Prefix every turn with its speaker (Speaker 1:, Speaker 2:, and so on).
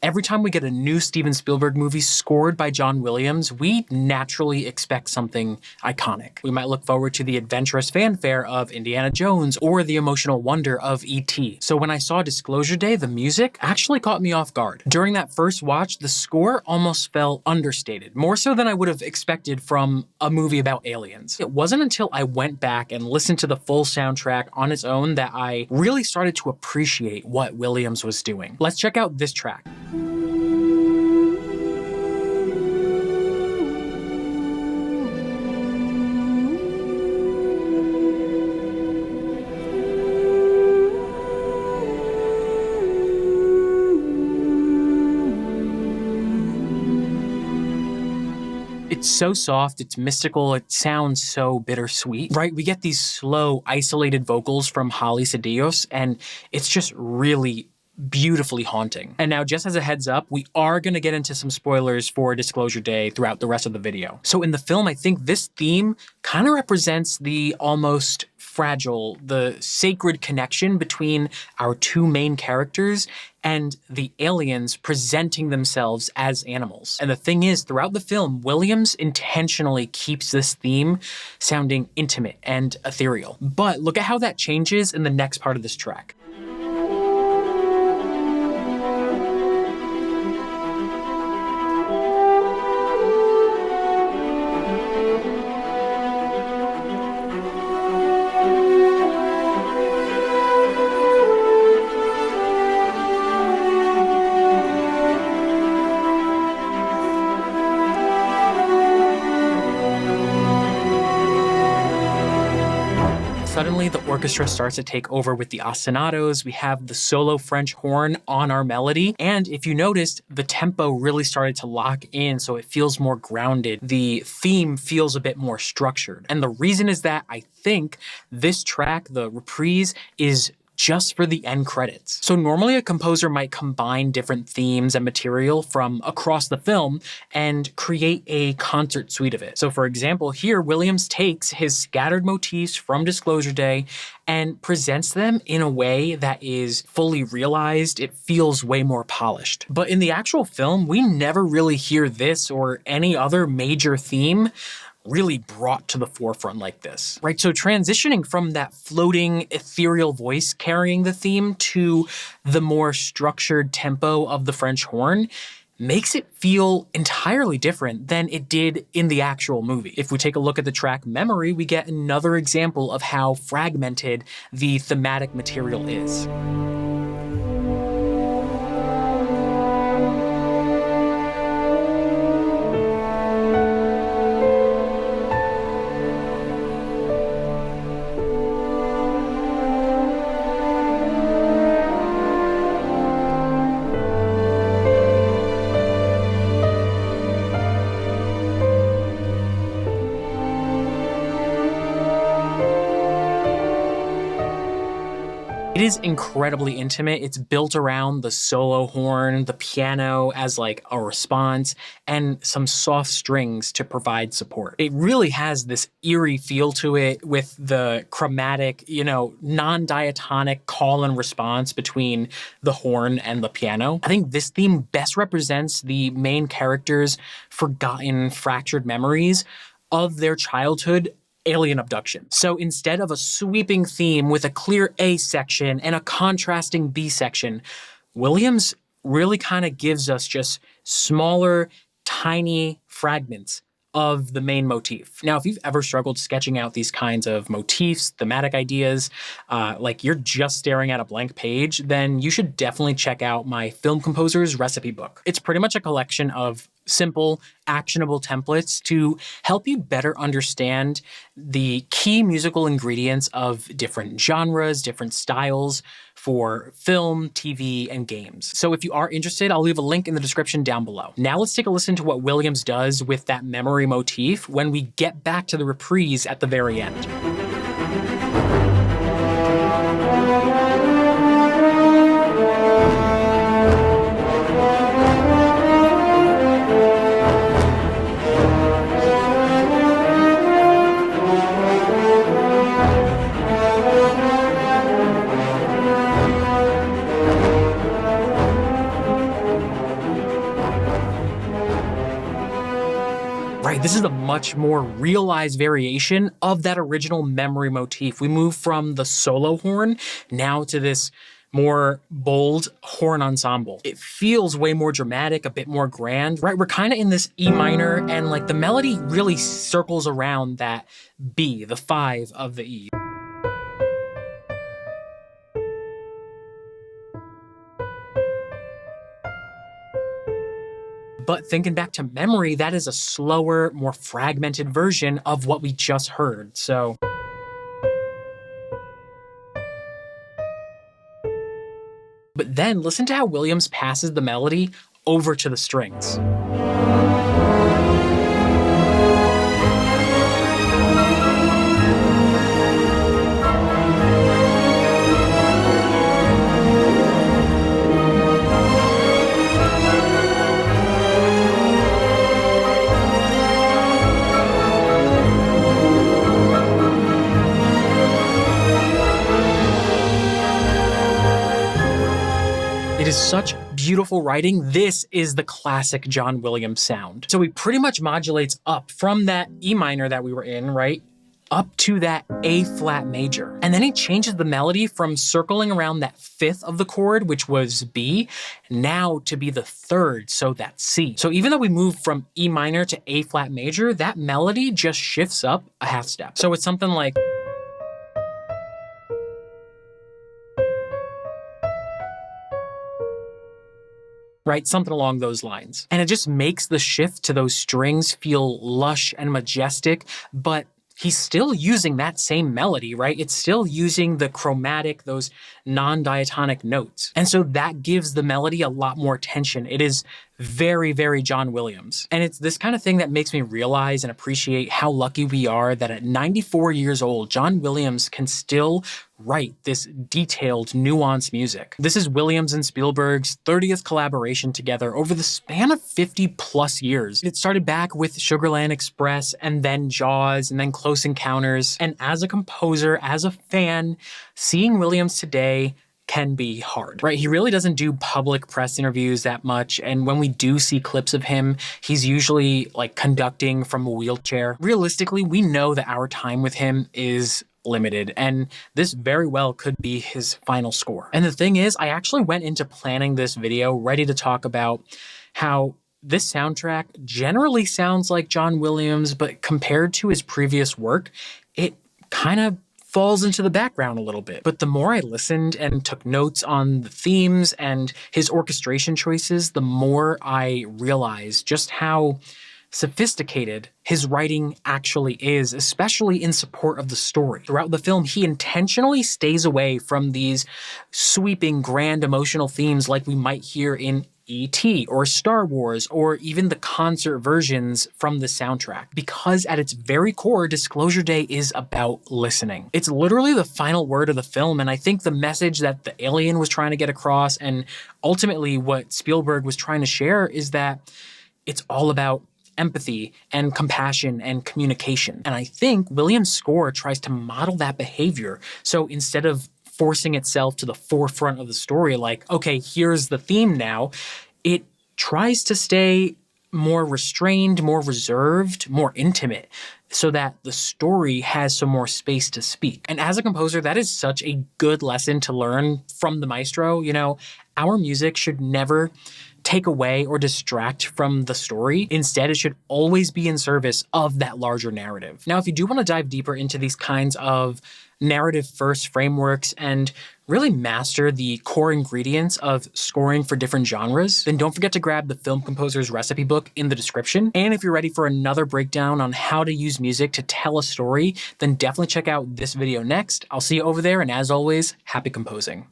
Speaker 1: Every time we get a new Steven Spielberg movie scored by John Williams, we naturally expect something iconic. We might look forward to the adventurous fanfare of Indiana Jones or the emotional wonder of E.T. So when I saw Disclosure Day, the music actually caught me off guard. During that first watch, the score almost felt understated, more so than I would have expected from a movie about aliens. It wasn't until I went back and listened to the full soundtrack on its own that I really started to appreciate what Williams was doing. Let's check out this track. It's so soft, it's mystical, it sounds so bittersweet, right? We get these slow, isolated vocals from Holly Cedillos, and it's just really beautifully haunting. And now, just as a heads up, we are going to get into some spoilers for Disclosure Day throughout the rest of the video. So in the film, I think this theme kind of represents the almost fragile, the sacred connection between our two main characters and the aliens presenting themselves as animals. And the thing is, throughout the film, Williams intentionally keeps this theme sounding intimate and ethereal. But look at how that changes in the next part of this track. Suddenly, the orchestra starts to take over with the ostinatos. We have the solo French horn on our melody. And if you noticed, the tempo really started to lock in, so it feels more grounded. The theme feels a bit more structured. And the reason is that I think this track, the reprise, is just for the end credits. So normally a composer might combine different themes and material from across the film and create a concert suite of it. So for example, here Williams takes his scattered motifs from Disclosure Day and presents them in a way that is fully realized. It feels way more polished. But in the actual film, we never really hear this or any other major theme really brought to the forefront like this, right? So transitioning from that floating ethereal voice carrying the theme to the more structured tempo of the French horn makes it feel entirely different than it did in the actual movie. If we take a look at the track Memory, we get another example of how fragmented the thematic material is. It is incredibly intimate. It's built around the solo horn, the piano as like a response, and some soft strings to provide support. It really has this eerie feel to it with the chromatic, non-diatonic call and response between the horn and the piano. I think this theme best represents the main character's forgotten, fractured memories of their childhood alien abduction. So instead of a sweeping theme with a clear A section and a contrasting B section, Williams really kind of gives us just smaller, tiny fragments of the main motif. Now, if you've ever struggled sketching out these kinds of motifs, thematic ideas, like you're just staring at a blank page, then you should definitely check out my Film Composer's Recipe Book. It's pretty much a collection of simple, actionable templates to help you better understand the key musical ingredients of different genres, different styles for film, TV, and games. So if you are interested, I'll leave a link in the description down below. Now let's take a listen to what Williams does with that memory motif when we get back to the reprise at the very end. Right, this is a much more realized variation of that original memory motif. We move from the solo horn now to this more bold horn ensemble. It feels way more dramatic, a bit more grand, right? We're kind of in this E minor, and like the melody really circles around that B, the 5 of the E. But thinking back to memory, that is a slower, more fragmented version of what we just heard. So but then listen to how Williams passes the melody over to the strings. It is such beautiful writing. This is the classic John Williams sound. So he pretty much modulates up from that E minor that we were in, right? Up to that A flat major. And then he changes the melody from circling around that 5th of the chord, which was B, now to be the 3rd, so that's C. So even though we move from E minor to A flat major, that melody just shifts up a half step. So it's something like, right? Something along those lines. And it just makes the shift to those strings feel lush and majestic, but he's still using that same melody, right? It's still using the chromatic, those non-diatonic notes. And so that gives the melody a lot more tension. It is very, very John Williams. And it's this kind of thing that makes me realize and appreciate how lucky we are that at 94 years old, John Williams can still write this detailed, nuanced music. This is Williams and Spielberg's 30th collaboration together over the span of 50 plus years. It started back with Sugarland Express and then Jaws and then Close Encounters. And as a composer, as a fan, seeing Williams today can be hard, right? He really doesn't do public press interviews that much. And when we do see clips of him, he's usually like conducting from a wheelchair. Realistically, we know that our time with him is limited, and this very well could be his final score. And the thing is, I actually went into planning this video ready to talk about how this soundtrack generally sounds like John Williams, but compared to his previous work, it kind of falls into the background a little bit. But the more I listened and took notes on the themes and his orchestration choices, the more I realized just how sophisticated his writing actually is, especially in support of the story. Throughout the film, he intentionally stays away from these sweeping, grand emotional themes like we might hear in E.T. or Star Wars, or even the concert versions from the soundtrack. Because at its very core, Disclosure Day is about listening. It's literally the final word of the film, and I think the message that the alien was trying to get across, and ultimately what Spielberg was trying to share, is that it's all about empathy and compassion and communication. And I think Williams' score tries to model that behavior. So instead of forcing itself to the forefront of the story, like, okay, here's the theme now, it tries to stay more restrained, more reserved, more intimate, so that the story has some more space to speak. And as a composer, that is such a good lesson to learn from the maestro. You know, our music should never take away or distract from the story. Instead, it should always be in service of that larger narrative. Now, if you do want to dive deeper into these kinds of narrative first frameworks and really master the core ingredients of scoring for different genres, then don't forget to grab the Film Composer's Recipe book in the description. And if you're ready for another breakdown on how to use music to tell a story, then definitely check out this video next. I'll see you over there, and as always, happy composing.